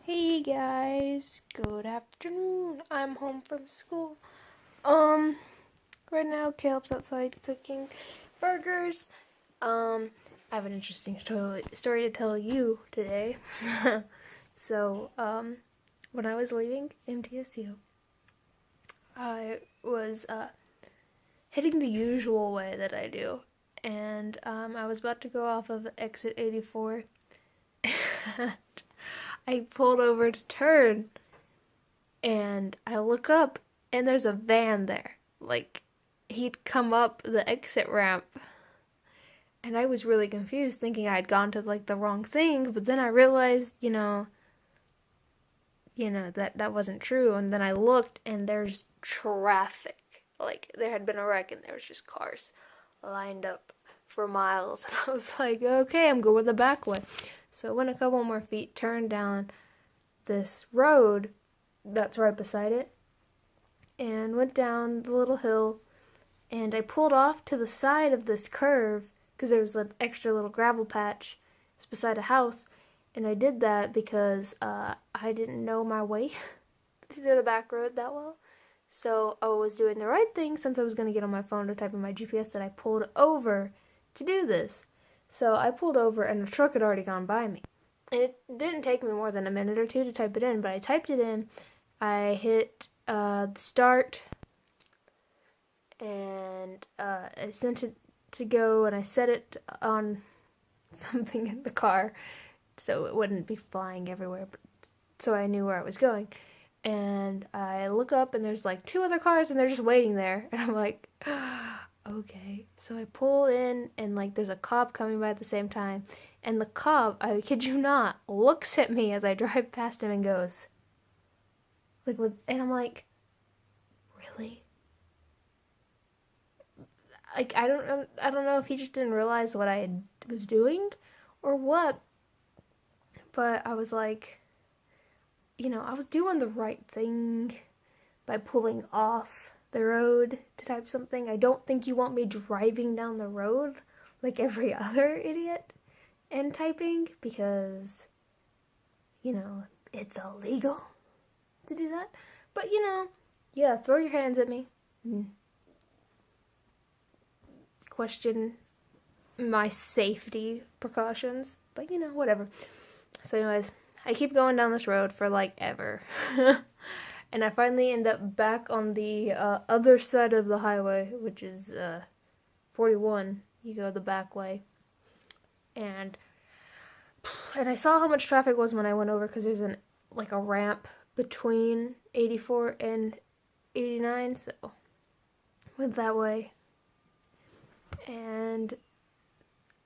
Hey guys, good afternoon. I'm home from school. Right now Caleb's outside cooking burgers. I have an interesting story to tell you today. So, when I was leaving MTSU, I was heading the usual way that I do, and I was about to go off of exit 84. I pulled over to turn, and I look up, and there's a van there. Like, he'd come up the exit ramp, and I was really confused, thinking I had gone to like the wrong thing. But then I realized, that wasn't true. And then I looked, and there's traffic. Like, there had been a wreck, and there was just cars lined up for miles. And I was like, okay, I'm going the back way. So I went a couple more feet, turned down this road that's right beside it, and went down the little hill, and I pulled off to the side of this curve because there was an extra little gravel patch. It's beside a house, and I did that because I didn't know my way through the back road that well. So I was doing the right thing since I was going to get on my phone to type in my GPS that I pulled over to do this. So I pulled over, and the truck had already gone by me. And it didn't take me more than a minute or two to type it in, but I typed it in. I hit start, and I sent it to go, and I set it on something in the car so it wouldn't be flying everywhere, so I knew where I was going. And I look up, and there's like two other cars, and they're just waiting there, and I'm like, okay. So I pull in, and like there's a cop coming by at the same time, and the cop, I kid you not, looks at me as I drive past him and goes, and I'm like, really? Like, I don't know if he just didn't realize what I was doing or what, but I was like, I was doing the right thing by pulling off the road to type something. I don't think you want me driving down the road like every other idiot and typing, because, it's illegal to do that. But, yeah, throw your hands at me. Question my safety precautions. But, whatever. So anyways, I keep going down this road for like ever. And I finally end up back on the other side of the highway, which is 41. You go the back way. And I saw how much traffic was when I went over, because there's a ramp between 84 and 89, so went that way. And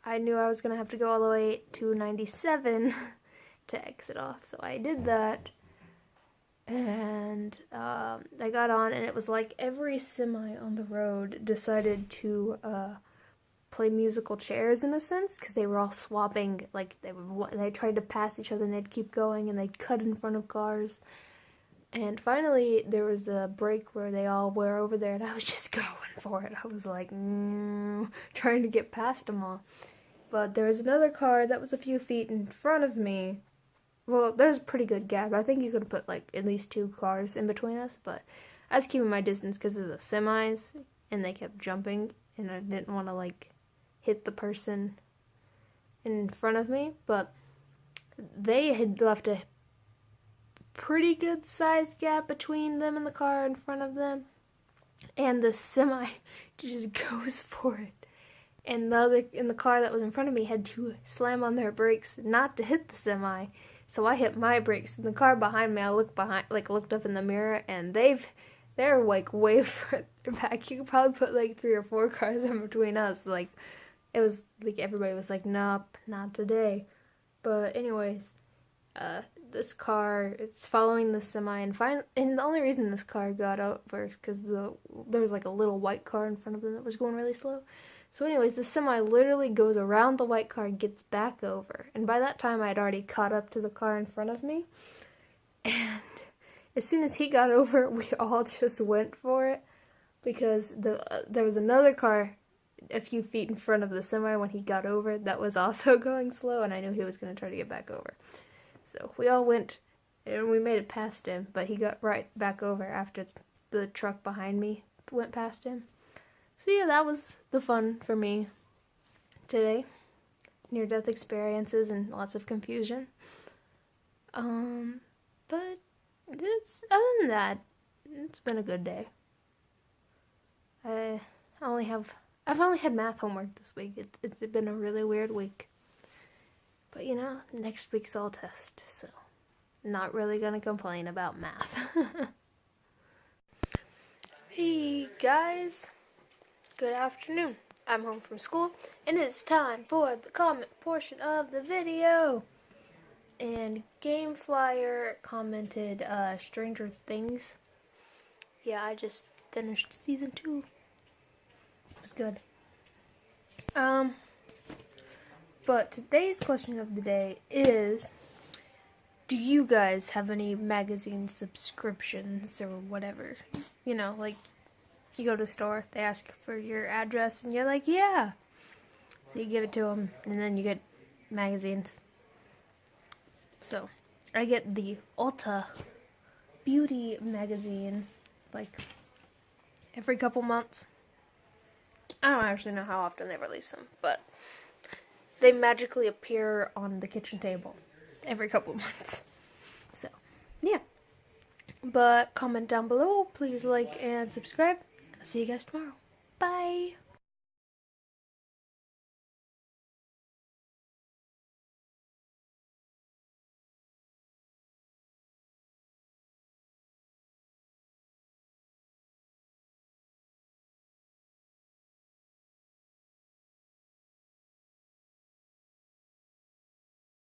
I knew I was going to have to go all the way to 97 to exit off, so I did that. And I got on, and it was like every semi on the road decided to play musical chairs in a sense, because they were all swapping. Like they tried to pass each other, and they'd keep going, and they'd cut in front of cars. And finally, there was a break where they all were over there, and I was just going for it. I was like, trying to get past them all. But there was another car that was a few feet in front of me. Well, there's a pretty good gap. I think you could put like at least two cars in between us, but I was keeping my distance because of the semis, and they kept jumping, and I didn't want to like hit the person in front of me. But they had left a pretty good sized gap between them and the car in front of them, and the semi just goes for it. And the other in the car that was in front of me had to slam on their brakes not to hit the semi. So I hit my brakes. In the car behind me, I looked up in the mirror, and they're like way further back. You could probably put like 3 or 4 cars in between us. Like, it was like everybody was like, nope, not today. But anyways, this car is following the semi, and the only reason this car got over is because there was like a little white car in front of them that was going really slow. So anyways, the semi literally goes around the white car and gets back over. And by that time, I had already caught up to the car in front of me. And as soon as he got over, we all just went for it, because there was another car a few feet in front of the semi when he got over that was also going slow, and I knew he was going to try to get back over. So we all went and we made it past him, but he got right back over after the truck behind me went past him. So yeah, that was the fun for me today. Near-death experiences and lots of confusion. But other than that, it's been a good day. I've only had math homework this week. It's been a really weird week. But you know, next week's all test, so not really gonna complain about math. Hey guys, good afternoon. I'm home from school, and it's time for the comment portion of the video. And Gameflyer commented Stranger Things. Yeah, I just finished season 2. It was good. But today's question of the day is, do you guys have any magazine subscriptions or whatever? You know, like, you go to a store, they ask for your address, and you're like, yeah. So you give it to them, and then you get magazines. So, I get the Ulta Beauty magazine, like, every couple months. I don't actually know how often they release them, but they magically appear on the kitchen table every couple months. So, yeah. But comment down below, please like and subscribe. I'll see you guys tomorrow. Bye!